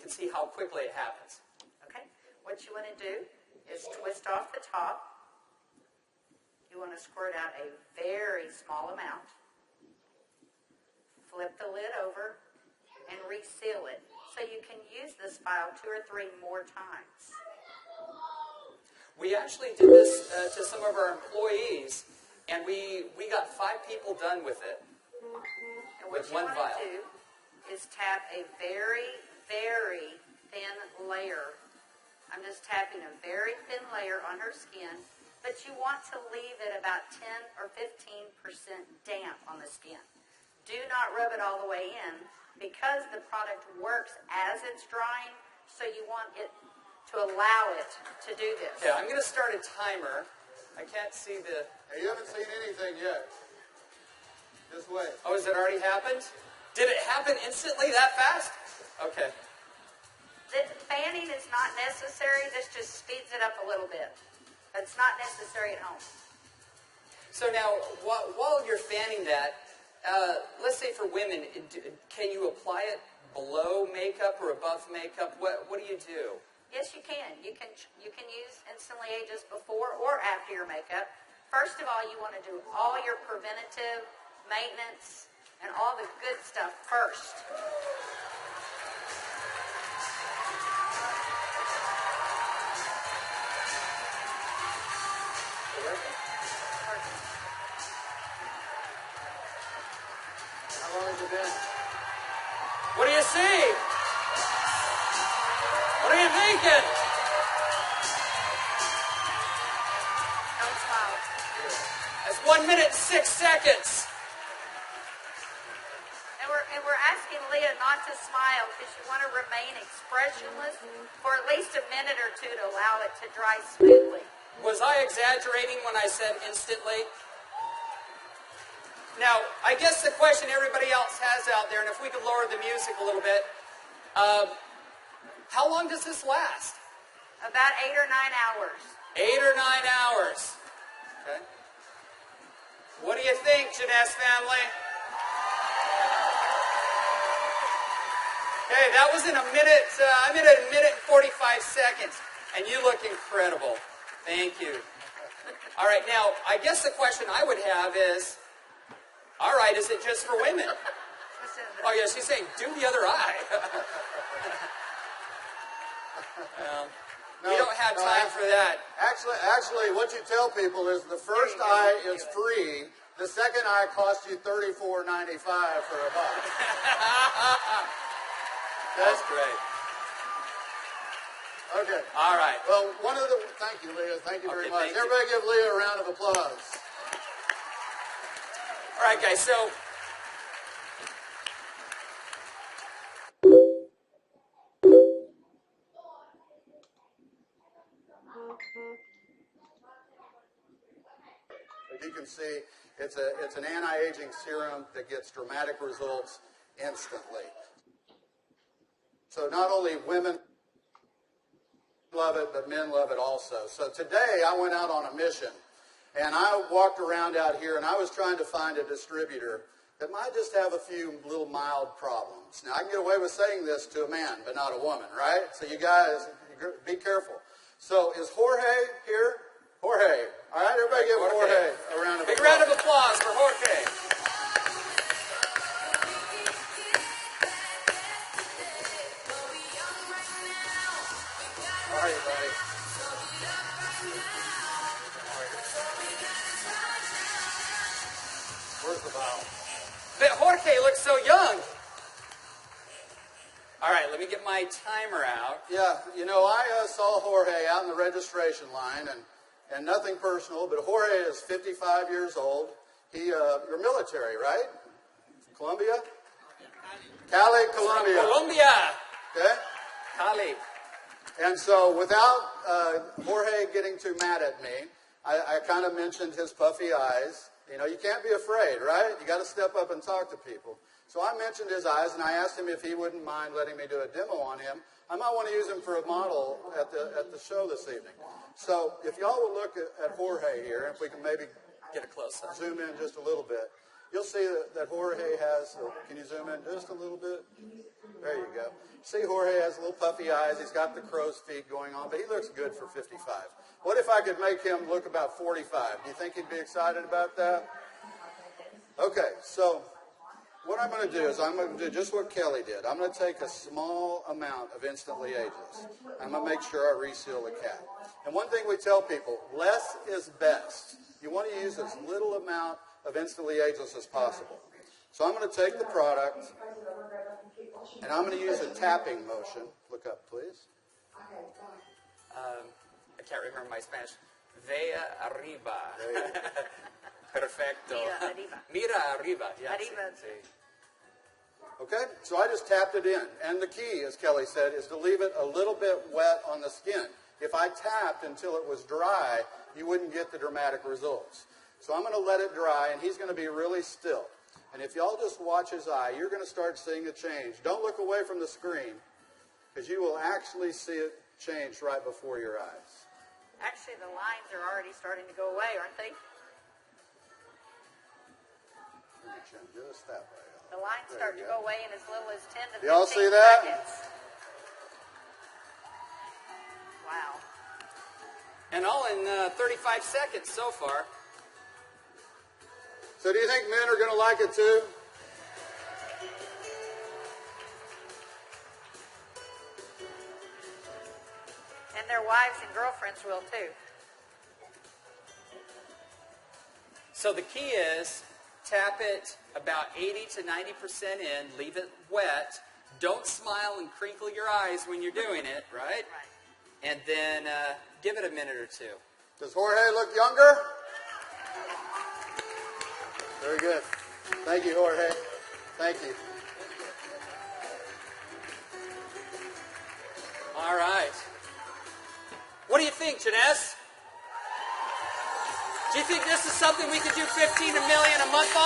can see how quickly it happens. Okay. What you want to do is twist off the top. You want to squirt out a very small amount. Flip the lid over and reseal it so you can use this file 2 or 3 more times. We actually did this to some of our employees, and we got 5 people done with it. And what you want to do is tap a very, very thin layer. I'm just tapping a very thin layer on her skin, but you want to leave it about 10 or 15% damp on the skin. Do not rub it all the way in because the product works as it's drying, so you want it to allow it to do this. Okay, I'm going to start a timer. I can't see the... Hey, you haven't seen anything yet. Just wait. Oh, has it already happened? Did it happen instantly that fast? Okay. The fanning is not necessary. This just speeds it up a little bit. It's not necessary at home. So now, while you're fanning that, let's say for women, can you apply it below makeup or above makeup? What do you do? Yes, you can. You can use Instantly Ageless before or after your makeup. First of all, you want to do all your preventative maintenance and all the good stuff first. How long has it been? What do you see? What are you thinking? Don't smile. That's 1 minute and 6 seconds. And we're asking Leah not to smile because you want to remain expressionless for at least a minute or 2 to allow it to dry smoothly. Was I exaggerating when I said instantly? Now, I guess the question everybody else has out there, and if we could lower the music a little bit, how long does this last? About 8 or 9 hours. 8 or 9 hours. Okay. What do you think, Jeunesse family? Okay, that was in a minute. I'm at a minute and 45 seconds, and you look incredible. Thank you. All right, now, I guess the question I would have is, all right, is it just for women? Oh, yeah, she's saying, do the other eye. We don't have time for that. Actually, what you tell people is the first eye is free. The second eye costs you $34.95 for a buck. That's great. Okay. All right. Well, thank you, Leah. Thank you very much. Everybody give Leah a round of applause. All right, guys, so as you can see, it's an anti-aging serum that gets dramatic results instantly. So not only women love it, but men love it also. So today I went out on a mission, and I walked around out here, and I was trying to find a distributor that might just have a few little mild problems. Now, I can get away with saying this to a man, but not a woman, right? So you guys, be careful. So is Jorge here? Jorge. All right, everybody give Jorge a round of applause. Big round of applause for Jorge. How are you, buddy? Where's the bottle? But Jorge looks so young. All right, let me get my timer out. Yeah, you know, I saw Jorge out in the registration line, and nothing personal, but Jorge is 55 years old. You're military, right? Colombia? Cali, Colombia. Colombia. Okay? Cali. And so without Jorge getting too mad at me, I kind of mentioned his puffy eyes. You know, you can't be afraid, right? You got to step up and talk to people. So I mentioned his eyes, and I asked him if he wouldn't mind letting me do a demo on him. I might want to use him for a model at the show this evening. So if y'all will look at Jorge here, if we can maybe get a close-up, zoom in just a little bit. you'll see that Jorge has, can you zoom in just a little bit? There you go. See, Jorge has little puffy eyes. He's got the crow's feet going on, but he looks good for 55. What if I could make him look about 45? Do you think he'd be excited about that? Okay, so what I'm going to do is I'm going to do just what Kelly did. I'm going to take a small amount of Instantly Ageless. I'm going to make sure I reseal the cap. And one thing we tell people, less is best. You want to use as little amount of Instantly Ageless as possible. So I'm going to take the product, and I'm going to use a tapping motion. Look up, please. I can't remember my Spanish. Vea arriba. Perfecto. Mira arriba. Mira arriba. Yeah, Arriba. Okay, so I just tapped it in. And the key, as Kelly said, is to leave it a little bit wet on the skin. If I tapped until it was dry, you wouldn't get the dramatic results. So I'm going to let it dry, and he's going to be really still. And if y'all just watch his eye, you're going to start seeing a change. Don't look away from the screen, because you will actually see it change right before your eyes. Actually, the lines are already starting to go away, aren't they? Just that way. The lines start to go away in as little as 10 to 15 Y'all see that? seconds. Wow. And all in 35 seconds so far. So do you think men are going to like it too? And their wives and girlfriends will too. So the key is tap it about 80 to 90% in, leave it wet. Don't smile and crinkle your eyes when you're doing it, right? Right. And then give it a minute or two. Does Jorge look younger? Very good. Thank you, Jorge. Thank you. All right. What do you think, Janess? Do you think this is something we could do 15 million a month on?